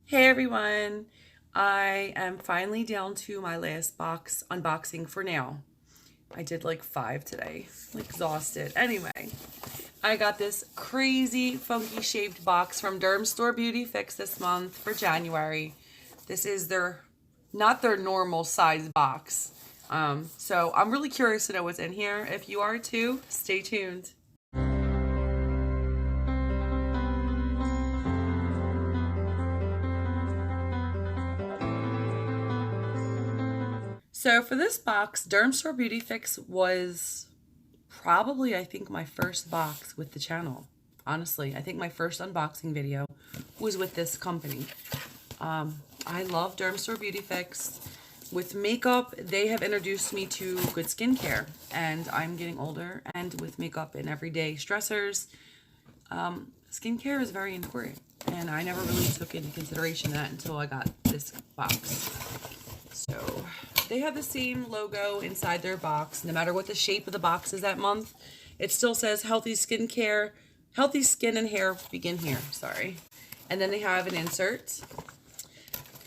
Hey everyone, I am finally down to my last box unboxing for now. I did like 5 today, I'm exhausted. Anyway, I got this crazy funky shaped box from Dermstore BeautyFIX this month for January. This is not their normal size box. So I'm really curious to know what's in here. If you are too, stay tuned. So for this box, Dermstore BeautyFIX was probably, I think, my first box with the channel. Honestly, I think my first unboxing video was with this company. I love Dermstore BeautyFIX. With makeup, they have introduced me to good skincare, and I'm getting older, and with makeup and everyday stressors, skincare is very important, and I never really took into consideration that until I got this box. So they have the same logo inside their box. No matter what the shape of the box is that month, it still says healthy skincare, healthy skin and hair begin here. Sorry. And then they have an insert.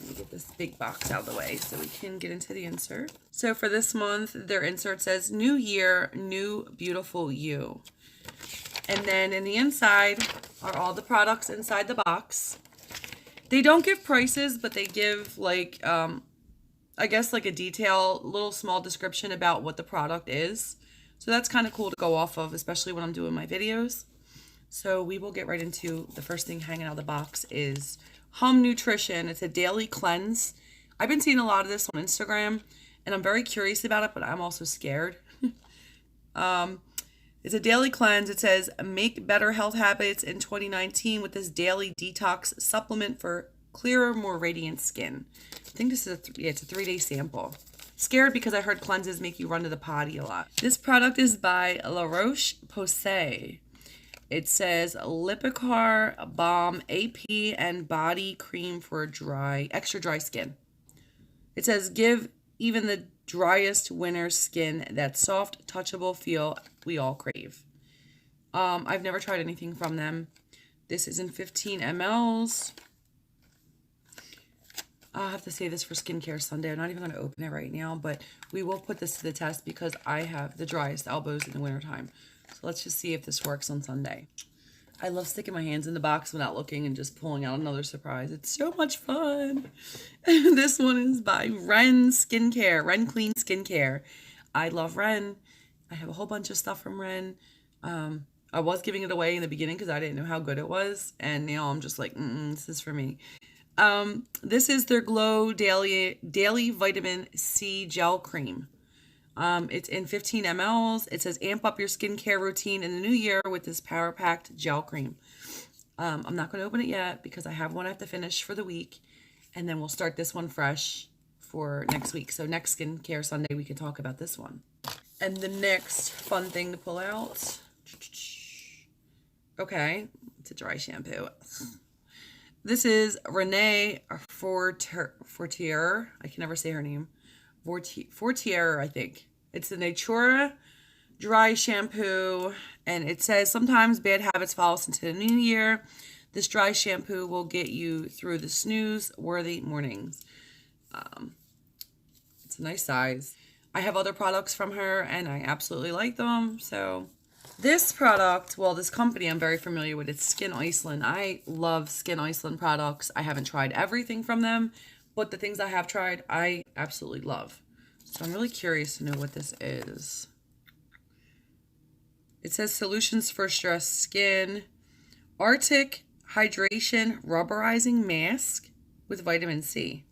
Let me get this big box out of the way so we can get into the insert. So for this month, their insert says New Year, New Beautiful You. And then in the inside are all the products inside the box. They don't give prices, but they give like I guess like a detail, little small description about what the product is. So that's kind of cool to go off of, especially when I'm doing my videos. So we will get right into the first thing hanging out of the box is Hum Nutrition. It's a daily cleanse. I've been seeing a lot of this on Instagram, and I'm very curious about it, but I'm also scared. It's a daily cleanse. It says, make better health habits in 2019 with this daily detox supplement for clearer, more radiant skin. I think this is it's a 3-day sample. Scared because I heard cleanses make you run to the potty a lot. This product is by La Roche-Posay. It says Lipicar Balm AP and Body Cream for extra dry skin. It says give even the driest winter skin that soft, touchable feel we all crave. I've never tried anything from them. This is in 15 mLs. I'll have to say this for Skincare Sunday. I'm not even going to open it right now, but we will put this to the test because I have the driest elbows in the wintertime. So let's just see if this works on Sunday. I love sticking my hands in the box without looking and just pulling out another surprise. It's so much fun. This one is by Ren Skincare, Ren Clean Skincare. I love Ren. I have a whole bunch of stuff from Ren. I was giving it away in the beginning because I didn't know how good it was. And now I'm just like, this is for me. This is their Glow Daily Vitamin C Gel Cream. It's in 15 mLs. It says amp up your skincare routine in the new year with this power-packed gel cream. I'm not going to open it yet because I have one I have to finish for the week. And then we'll start this one fresh for next week. So next Skincare Sunday, we can talk about this one. And the next fun thing to pull out. Okay, it's a dry shampoo. This is Renee Fortier. I can never say her name. Fortier, I think. It's the Natura dry shampoo, and it says sometimes bad habits follow us into the new year. This dry shampoo will get you through the snooze-worthy mornings. It's a nice size. I have other products from her, and I absolutely like them. So this product, well, this company I'm very familiar with. It's Skin Iceland. I love Skin Iceland products. I haven't tried everything from them, but the things I have tried, I absolutely love. So I'm really curious to know what this is. It says Solutions for Stressed Skin. Arctic Hydration Rubberizing Mask with Vitamin C.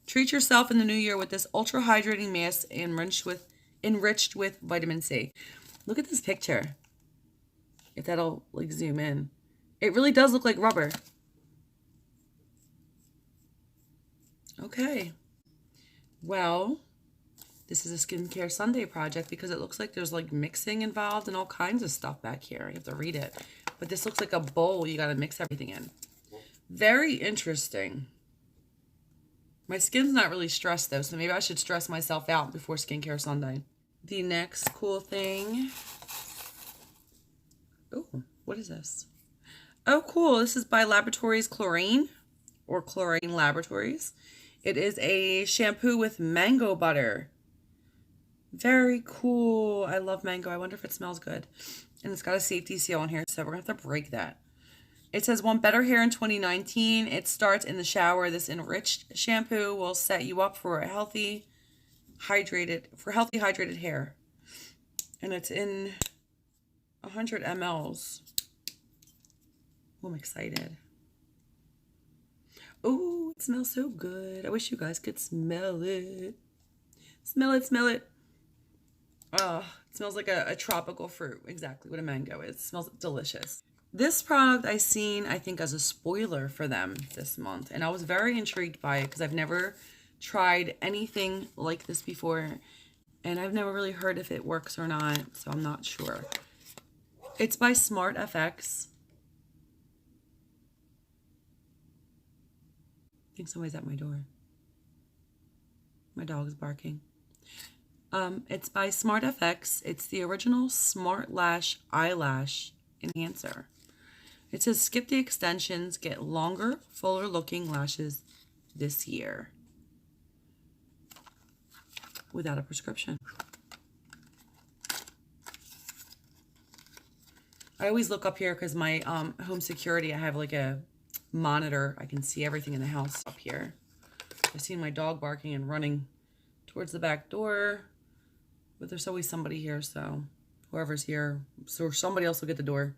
Treat yourself in the new year with this ultra hydrating mask enriched with vitamin C. Look at this picture. If that'll like zoom in. It really does look like rubber. Okay. Well, this is a Skincare Sunday project because it looks like there's like mixing involved and all kinds of stuff back here. You have to read it. But this looks like a bowl you got to mix everything in. Very interesting. My skin's not really stressed though, so maybe I should stress myself out before Skincare Sunday. The next cool thing. Oh, what is this? Oh, cool. This is by Laboratories Chlorine. or Chlorine Laboratories. It is a shampoo with mango butter. Very cool. I love mango. I wonder if it smells good. And it's got a safety seal on here, so we're going to have to break that. It says, want better hair in 2019. It starts in the shower. This enriched shampoo will set you up for healthy hydrated hair. And it's in 100 mLs. Oh, I'm excited. Oh, it smells so good. I wish you guys could smell it. Smell it, smell it. Oh, it smells like a tropical fruit. Exactly what a mango is. It smells delicious. This product I seen, I think, as a spoiler for them this month. And I was very intrigued by it because I've never tried anything like this before. And I've never really heard if it works or not. So I'm not sure. It's by SmartFX. I think somebody's at my door. My dog is barking. It's by SmartFX. It's the original Smart Lash Eyelash Enhancer. It says, skip the extensions, get longer, fuller looking lashes this year. Without a prescription. I always look up here because my home security, I have like a monitor. I can see everything in the house up here. I've seen my dog barking and running towards the back door. But there's always somebody here, so whoever's here, so somebody else will get the door.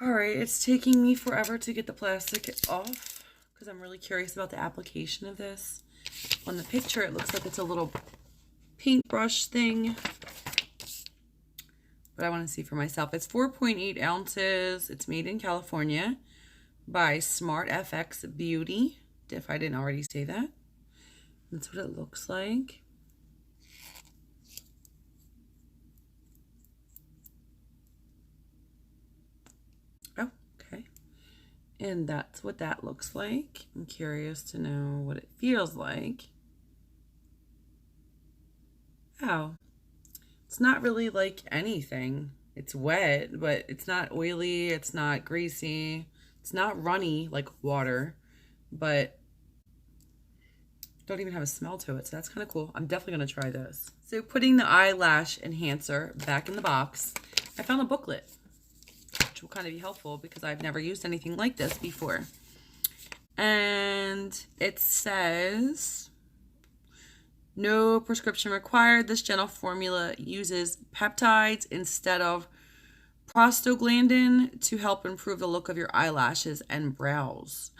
All right, it's taking me forever to get the plastic off because I'm really curious about the application of this. On the picture, it looks like it's a little paintbrush thing, but I want to see for myself. It's 4.8 ounces. It's made in California by SmartFX Beauty, if I didn't already say that. That's what it looks like. And that's what that looks like. I'm curious to know what it feels like. Oh, it's not really like anything. It's wet, but it's not oily. It's not greasy. It's not runny like water, but don't even have a smell to it. So that's kind of cool. I'm definitely going to try this. So putting the eyelash enhancer back in the box, I found a booklet, which will kind of be helpful because I've never used anything like this before. And it says, no prescription required. This gentle formula uses peptides instead of prostaglandin to help improve the look of your eyelashes and brows.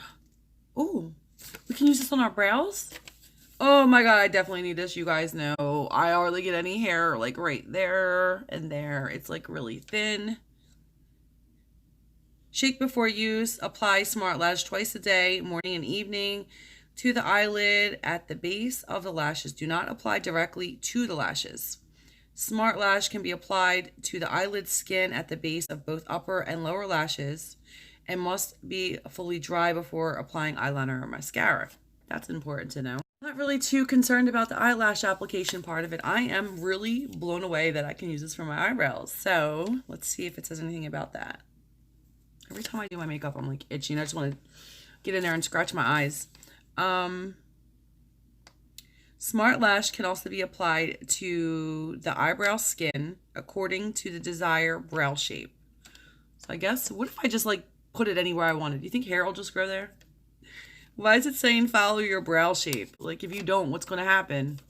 Oh, we can use this on our brows? Oh my God, I definitely need this. You guys know I hardly get any hair like right there and there. It's like really thin. Shake before use. Apply Smart Lash twice a day, morning and evening, to the eyelid at the base of the lashes. Do not apply directly to the lashes. Smart Lash can be applied to the eyelid skin at the base of both upper and lower lashes and must be fully dry before applying eyeliner or mascara. That's important to know. I'm not really too concerned about the eyelash application part of it. I am really blown away that I can use this for my eyebrows. So let's see if it says anything about that. Every time I do my makeup, I'm like itching. I just want to get in there and scratch my eyes. Smart Lash can also be applied to the eyebrow skin according to the desired brow shape. So I guess, what if I just like put it anywhere I wanted? Do you think hair will just grow there? Why is it saying follow your brow shape? Like if you don't, what's going to happen?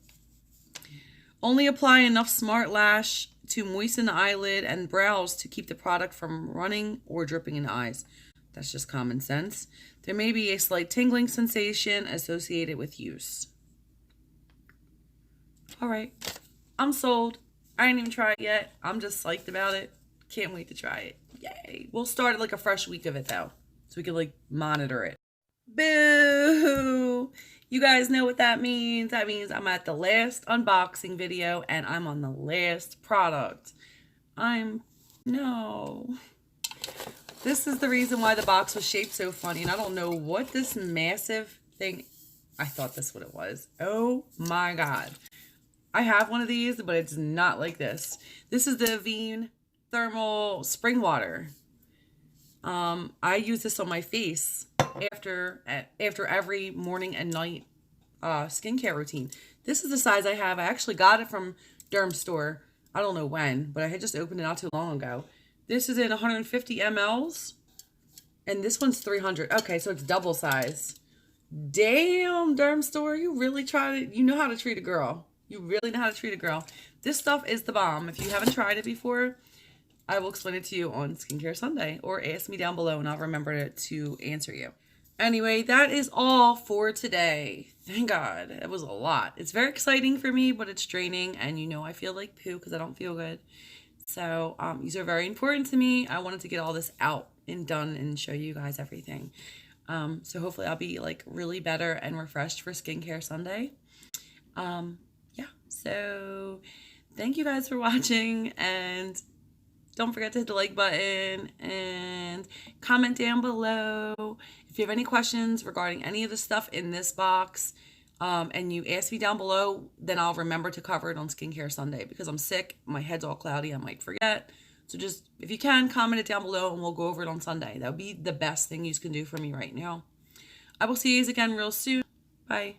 Only apply enough Smart Lash to moisten the eyelid and brows to keep the product from running or dripping in the eyes. That's just common sense. There may be a slight tingling sensation associated with use. All right, I'm sold. I didn't even try it yet. I'm just psyched about it. Can't wait to try it. Yay. We'll start like a fresh week of it though, so we can like monitor it. Boo! You guys know what that means. That means I'm at the last unboxing video and I'm on the last product. No. This is the reason why the box was shaped so funny. And I don't know what this massive thing, I thought this what it was. Oh my God. I have one of these, but it's not like this. This is the Avene Thermal Spring Water. I use this on my face after every morning and night skincare routine. This is the size I have. I actually got it from Dermstore. I don't know when, but I had just opened it not too long ago. This is in 150 mLs, and this one's 300. Okay, so it's double size. Damn, Dermstore, you really try to, you know how to treat a girl. You really know how to treat a girl. This stuff is the bomb. If you haven't tried it before, I will explain it to you on Skincare Sunday, or ask me down below and I'll remember to answer you. Anyway, that is all for today. Thank God. It was a lot. It's very exciting for me, but it's draining, and you know I feel like poo because I don't feel good. So these are very important to me. I wanted to get all this out and done and show you guys everything. So hopefully I'll be like really better and refreshed for Skincare Sunday. Yeah, so thank you guys for watching, and don't forget to hit the like button and comment down below. If you have any questions regarding any of the stuff in this box, and you ask me down below, then I'll remember to cover it on Skincare Sunday, because I'm sick, my head's all cloudy, I might forget. So just, if you can, comment it down below and we'll go over it on Sunday. That would be the best thing you can do for me right now. I will see you guys again real soon. Bye.